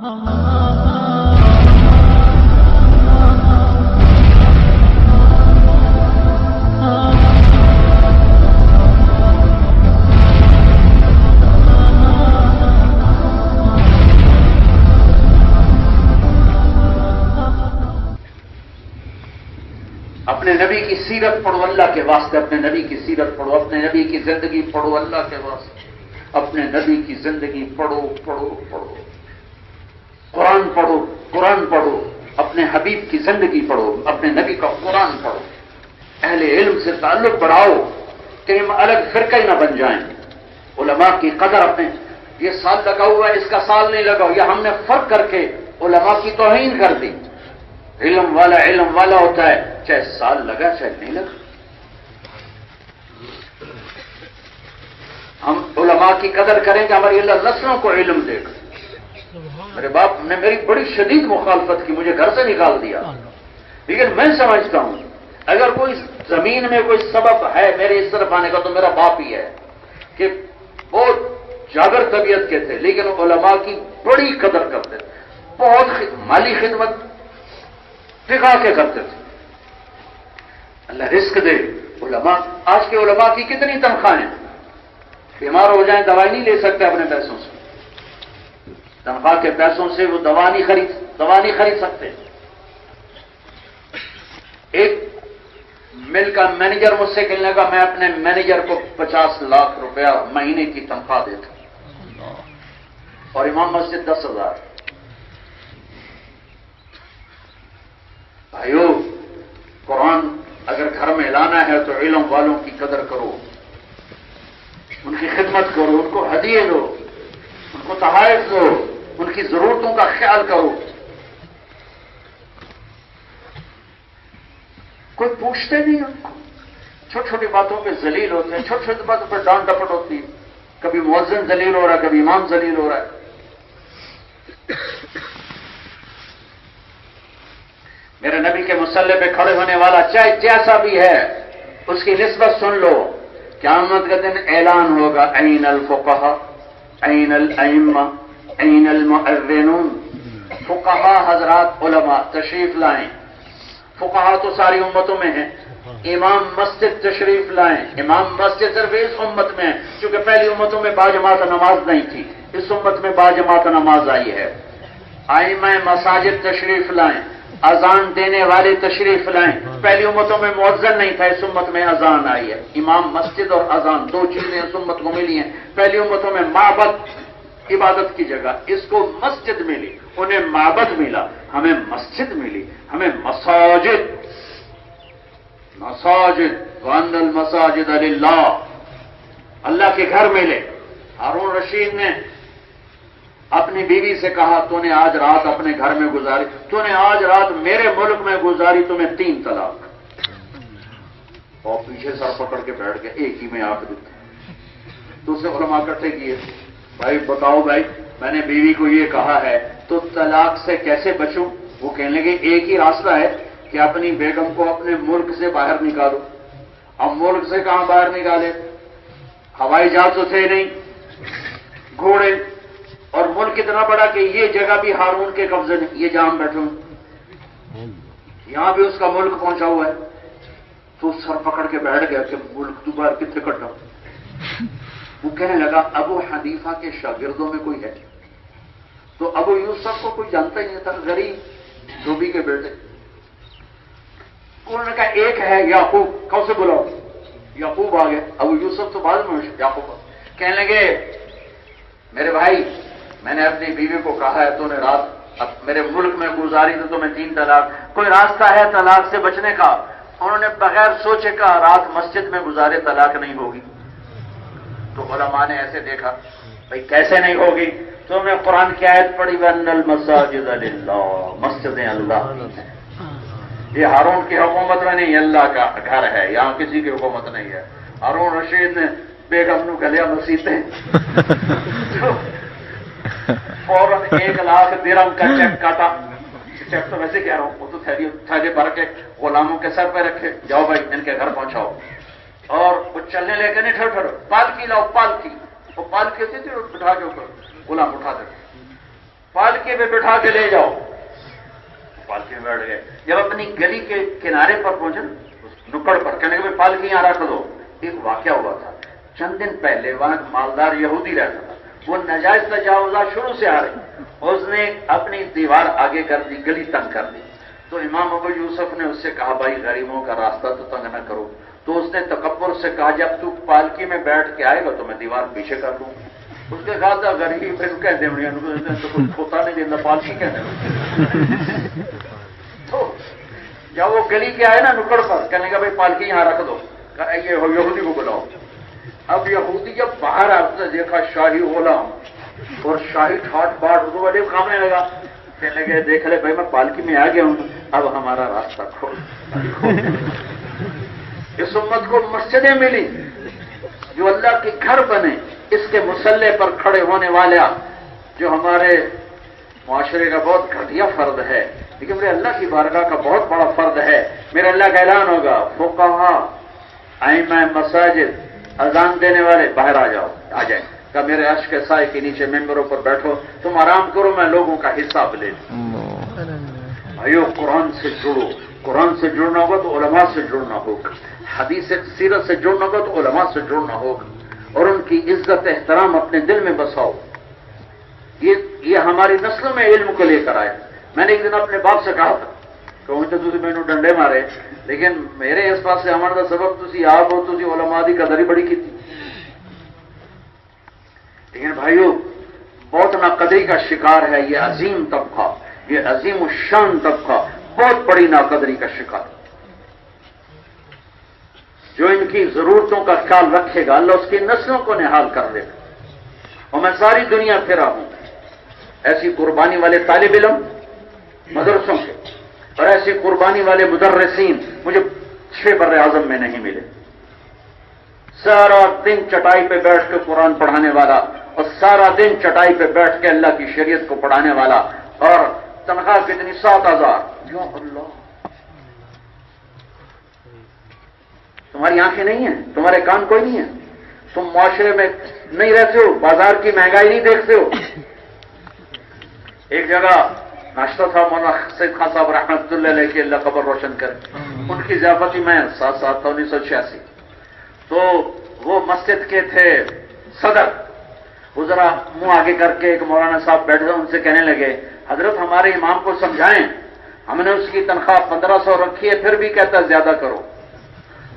اپنے نبی کی سیرت پڑھو اللہ کے واسطے، اپنے نبی کی سیرت پڑھو، اپنے نبی کی زندگی پڑھو اللہ کے واسطے، اپنے نبی کی زندگی پڑھو پڑھو پڑھو، قرآن پڑھو قرآن پڑھو، اپنے حبیب کی زندگی پڑھو، اپنے نبی کا قرآن پڑھو، اہل علم سے تعلق بڑھاؤ کہ ہم الگ فرقہ ہی نہ بن جائیں، علماء کی قدر اپنے، یہ سال لگا ہوا ہے اس کا سال نہیں لگا، یا ہم نے فرق کر کے علماء کی توہین کر دی۔ علم والا ہوتا ہے چاہے سال لگا چاہے نہیں لگا۔ ہم علماء کی قدر کریں کہ ہماری اللہ نسلوں کو علم دے گا۔ میرے باپ نے میری بڑی شدید مخالفت کی، مجھے گھر سے نکال دیا، لیکن میں سمجھتا ہوں اگر کوئی زمین میں کوئی سبب ہے میرے اس طرف آنے کا تو میرا باپ ہی ہے، کہ بہت جاگر طبیعت کے تھے لیکن علماء کی بڑی قدر کرتے تھے، بہت مالی خدمت فقہ کے کرتے تھے۔ اللہ رزق دے علماء، آج کے علماء کی کتنی تنخواہیں، بیمار ہو جائیں دوائی نہیں لے سکتے اپنے پیسوں سے، تنخواہ کے پیسوں سے وہ دوا نہیں خرید سکتے۔ ایک مل کا مینیجر مجھ سے کہنے لگا میں اپنے مینیجر کو 50 لاکھ روپیہ مہینے کی تنخواہ دیتا ہوں اور امام مسجد 10,000۔ بھائیو، قرآن اگر گھر میں لانا ہے تو علم والوں کی قدر کرو، ان کی خدمت کرو، ان کو ہدیے دو، ان کو تحائف دو، ان کی ضرورتوں کا خیال کرو۔ کوئی پوچھتے نہیں ان کو، چھوٹی چھوٹی باتوں پہ ذلیل ہوتے ہیں، چھوٹی چھوٹی باتوں پہ ڈانٹ ڈپٹ ہوتی ہے، کبھی مؤذن ذلیل ہو رہا ہے، کبھی امام ذلیل ہو رہا ہے۔ میرے نبی کے مصلی پہ کھڑے ہونے والا چاہے جیسا بھی ہے اس کی نسبت سن لو، قیامت کے دن اعلان ہوگا این الفقہا این الائمہ این المؤذنون۔ فقہا حضرات علماء تشریف لائیں، فقہا تو ساری امتوں میں ہیں، امام مسجد تشریف لائیں، امام مسجد صرف اس امت میں ہے کیونکہ پہلی امتوں میں باجماعت نماز نہیں تھی، اس امت میں باجماعت نماز آئی ہے۔ ائمہ مساجد تشریف لائیں، اذان دینے والے تشریف لائیں، پہلی امتوں میں مؤذن نہیں تھا، اس امت میں اذان آئی ہے۔ امام مسجد اور اذان دو چیزیں اس امت کو ملی ہیں، پہلی امتوں میں معبد عبادت کی جگہ، اس کو مسجد ملی، انہیں معبد ملا، ہمیں مسجد ملی، ہمیں مساجد وَأَنَّ الْمَسَاجِدَ لِلَّهِ، اللہ کے گھر ملے۔ ہارون رشید نے اپنی بیوی سے کہا تو نے آج رات اپنے گھر میں گزاری، تو نے آج رات میرے ملک میں گزاری، تمہیں 3 طلاق۔ اور پیچھے سر پکڑ کے بیٹھ گئے، ایک ہی میں آنکھ دیتے۔ تو اسے علماء اکٹھے کیے، بھائی بتاؤ بھائی میں نے بیوی کو یہ کہا ہے تو طلاق سے کیسے بچوں؟ وہ کہنے لگے ایک ہی راستہ ہے کہ اپنی بیگم کو اپنے ملک سے باہر نکالو۔ اب ملک سے کہاں باہر نکالے؟ ہوائی جہاز تو تھے نہیں، گھوڑے، اور ملک اتنا بڑا کہ یہ جگہ بھی ہارون کے قبضے میں، یہ جہاں بیٹھے ہوں یہاں بھی اس کا ملک پہنچا ہوا ہے۔ تو سر پکڑ کے بیٹھ گیا کہ ملک دوبارہ کتنے کٹا۔ وہ کہنے لگا ابو حنیفہ کے شاگردوں میں کوئی ہے؟ تو ابو یوسف کو کوئی جانتا ہی نہیں تھا، غریب دھوبی کے بیٹے۔ انہوں نے کہا ایک ہے یعقوب، کون سے بلاؤ؟ یعقوب آ گئے، ابو یوسف تو بعد میں یعقوب کہنے لگے میرے بھائی میں نے اپنی بیوی کو کہا ہے تو نے رات میرے ملک میں گزاری تو تمہیں 3 طلاق، کوئی راستہ ہے طلاق سے بچنے کا؟ انہوں نے بغیر سوچے کہا رات مسجد میں گزارے طلاق نہیں ہوگی۔ تو علماء نے ایسے دیکھا بھائی کیسے نہیں ہوگی؟ تو ہم نے قرآن کی آیت پڑھی وَأَنَّ الْمَسَاجِدَ لِلَّهِ، مسجدیں اللہ کی ہیں۔ یہ ہارون کی حکومت میں نہیں، اللہ کا گھر ہے، یہاں کسی کی حکومت نہیں ہے۔ ہارون رشید نے بیگم نو گلیا مسیطے فوراً 1 لاکھ درہم کا چیک کاٹا، چیک تو ویسے کہہ رہا ہوں، وہ تو تھیلے بھر کے غلاموں کے سر پہ رکھے، جاؤ بھائی ان کے گھر پہنچاؤ۔ اور وہ چلنے لے کے نہیں، ٹھہرو، پالکی لاؤ، پالکی، وہ پالکی ہوتی تھی بٹھا کے اوپر غلام اٹھا دیتے، پالکی پہ بٹھا کے لے جاؤ. پالکی میں بیٹھ گئے. جب اپنی گلی کے کنارے پر پہنچے نکڑ پر, کہنے کہ پالکی یہاں رکھ دو. ایک واقعہ ہوا تھا چند دن پہلے, وہاں مالدار یہودی رہتا تھا, وہ نجائز تجاوزات شروع سے آ رہی, اس نے اپنی دیوار آگے کر دی, گلی تنگ کر دی. تو امام ابو یوسف نے اس سے کہا بھائی غریبوں کا راستہ تو تنگ نہ کرو. تو اس نے تکبر سے کہا جب تو پالکی میں بیٹھ کے آئے گا تو میں دیوار پیچھے کر دوں. اس نے کہا تھا غریب پھر کہتے ہیں تو کچھ ہوتا نہیں دینا, پالکی کہتے ہیں. تو جب وہ گلی کے آئے نا نکڑ پر, کہنے کا بھائی پالکی یہاں رکھ دو, یہ یہودی کو بلاؤ. اب یہودی جب باہر آپ نے دیکھا شاہی غلام اور شاہی ٹھاٹ باٹ, تو بڑے کامنے لگا. کہنے لگے دیکھ لے بھائی میں پالکی میں آ گیا ہوں, اب ہمارا راستہ کھول. اس امت کو مسجدیں ملی جو اللہ کے گھر بنے, اس کے مسلح پر کھڑے ہونے والا جو ہمارے معاشرے کا بہت گھٹیا فرد ہے, لیکن میرے اللہ کی بارگاہ کا بہت بڑا فرد ہے. میرے اللہ کا اعلان ہوگا فقہا ائمہ مساجد اذان دینے والے باہر آ جاؤ, آ جائیں کہ میرے عرش کے سائے کے نیچے ممبروں پر بیٹھو, تم آرام کرو, میں لوگوں کا حساب لے لوں. بھائیو قرآن سے جڑو. قرآن سے جڑنا ہوگا تو علماء سے جڑنا ہوگا, حدیث سیرت سے جڑنا ہوگا تو علماء سے جڑنا ہوگا, اور ان کی عزت احترام اپنے دل میں بساؤ. یہ ہماری نسلوں میں علم کو لے کر آئے. میں نے ایک دن اپنے باپ سے کہا تھا کہ مجھے تھی مینو ڈنڈے مارے, لیکن میرے اس پاس سے ہمارا سبب تھی آپ ہو, تھی علماء دی قدر ہی بڑی کی تھی. لیکن بھائیو بہت ناقدری کا شکار ہے یہ عظیم طبقہ, یہ عظیم الشان طبقہ بہت بڑی ناقدری کا شکار. جو ان کی ضرورتوں کا خیال رکھے گا اللہ اس کی نسلوں کو نہال کر دے گا. اور میں ساری دنیا پھرا ہوں, ایسی قربانی والے طالب علم مدرسوں کے اور ایسی قربانی والے مدرسین مجھے 6 بر اعظم میں نہیں ملے. سارا دن چٹائی پہ بیٹھ کے قرآن پڑھانے والا, اور سارا دن چٹائی پہ بیٹھ کے اللہ کی شریعت کو پڑھانے والا, اور تنخواہ کتنی 7,000. یا اللہ, تمہاری آنکھیں نہیں ہیں, تمہارے کان کوئی نہیں ہے, تم معاشرے میں نہیں رہتے ہو, بازار کی مہنگائی نہیں دیکھتے ہو. ایک جگہ ناشتہ تھا, مولانا سید خان صاحب رحمۃ اللہ علیہ کے اللہ قبر روشن کرے, ان کی ضیافت میں 7/7/1986. تو وہ مسجد کے تھے صدر, وہ ذرا منہ آگے کر کے ایک مولانا صاحب بیٹھے ان سے کہنے لگے حضرت ہمارے امام کو سمجھائیں, ہم نے اس کی تنخواہ 1,500 رکھی ہے پھر بھی کہتا ہے زیادہ کرو.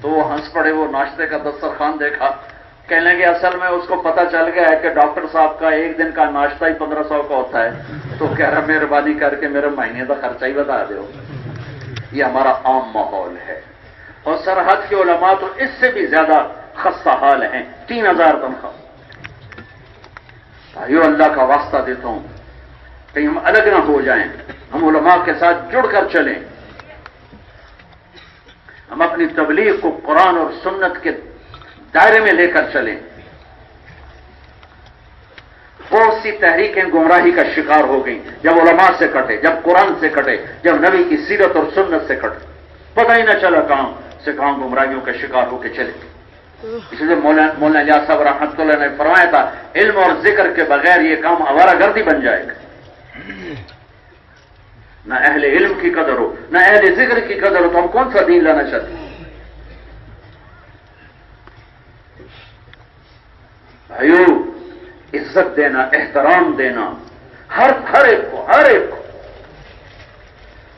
تو وہ ہنس پڑے, وہ ناشتے کا دسترخوان دیکھا, کہنے لگے اصل میں اس کو پتہ چل گیا ہے کہ ڈاکٹر صاحب کا ایک دن کا ناشتہ ہی 1,500 کا ہوتا ہے, تو کہہ رہا مہربانی کر کے میرے مہینے کا خرچہ ہی بتا دو. یہ ہمارا عام ماحول ہے. اور سرحد کے علماء تو اس سے بھی زیادہ خستہ حال ہیں, 3,000 تنخواہ. بھائیو اللہ کا واسطہ دیتا ہوں کہیں ہم الگ نہ ہو جائیں, ہم علماء کے ساتھ جڑ کر چلیں, ہم اپنی تبلیغ کو قرآن اور سنت کے دائرے میں لے کر چلیں. بہت سی تحریکیں گمراہی کا شکار ہو گئیں جب علماء سے کٹے, جب قرآن سے کٹے, جب نبی کی سیرت اور سنت سے کٹے, پتہ ہی نہ چلا کہاں سے کہاں گمراہیوں کا شکار ہو کے چلے. اس لیے مولانا الیاس صاحب رحمۃ اللہ نے فرمایا تھا علم اور ذکر کے بغیر یہ کام آوارہ گردی بن جائے گا. نہ اہل علم کی قدر ہو نہ اہل ذکر کی قدر ہو تو ہم کون سا دین لانا چاہتے ہیں؟ بھائیو عزت دینا, احترام دینا ہر ایک کو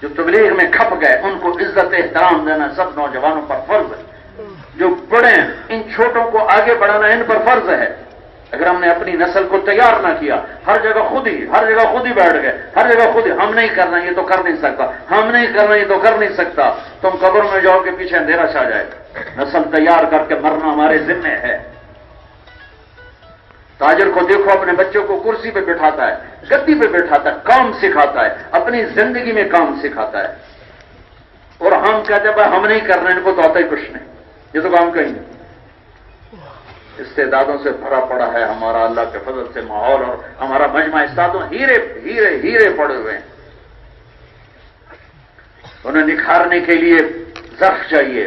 جو تبلیغ میں کھپ گئے ان کو عزت احترام دینا سب نوجوانوں پر فرض ہے. جو بڑے ہیں ان چھوٹوں کو آگے بڑھانا ان پر فرض ہے. اگر ہم نے اپنی نسل کو تیار نہ کیا, ہر جگہ خود ہی بیٹھ گئے, ہر جگہ خود ہی, ہم نہیں کرنا یہ تو کر نہیں سکتا, ہم نہیں کرنا یہ تو کر نہیں سکتا, تم قبر میں جاؤ کہ پیچھے اندھیرا چھا جائے گا. نسل تیار کر کے مرنا ہمارے ذمہ ہے. تاجر کو دیکھو اپنے بچوں کو کرسی پہ بٹھاتا ہے, گدی پہ بٹھاتا ہے, کام سکھاتا ہے, اپنی زندگی میں کام سکھاتا ہے, اور ہم کہتے ہیں بھائی ہم نہیں کرنا, ان کو تو آتا ہی کچھ نہیں, یہ تو کام کہیں نہیں. استعدادوں سے بھرا پڑا ہے ہمارا اللہ کے فضل سے ماحول, اور ہمارا مجمع استادوں ہیرے ہیرے ہیرے پڑے ہوئے ہیں. انہیں نکھارنے کے لیے ظرف چاہیے,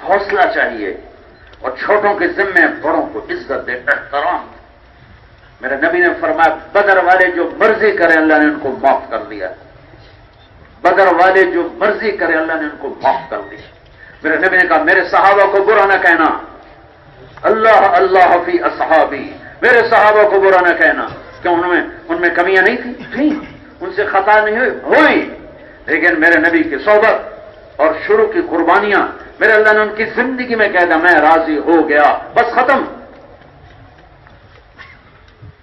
حوصلہ چاہیے, اور چھوٹوں کے ذمے بڑوں کو عزت دے, احترام. میرے نبی نے فرمایا بدر والے جو مرضی کرے اللہ نے ان کو معاف کر دیا، بدر والے جو مرضی کرے اللہ نے ان کو معاف کر دیا۔ میرے نبی نے کہا میرے صحابہ کو برا نہ کہنا، اللہ اللہ فی اصحابی، میرے صحابہ کو برا نہ کہنا، کیوں ان میں کمیاں نہیں تھیں؟ ان سے خطا نہیں ہوئی، لیکن میرے نبی کی صحبت اور شروع کی قربانیاں میرے اللہ نے ان کی زندگی میں کہہ دیا میں راضی ہو گیا، بس ختم۔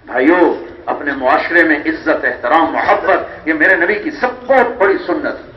بھائیو، اپنے معاشرے میں عزت، احترام، محبت، یہ میرے نبی کی سب بہت بڑی سنت ہے۔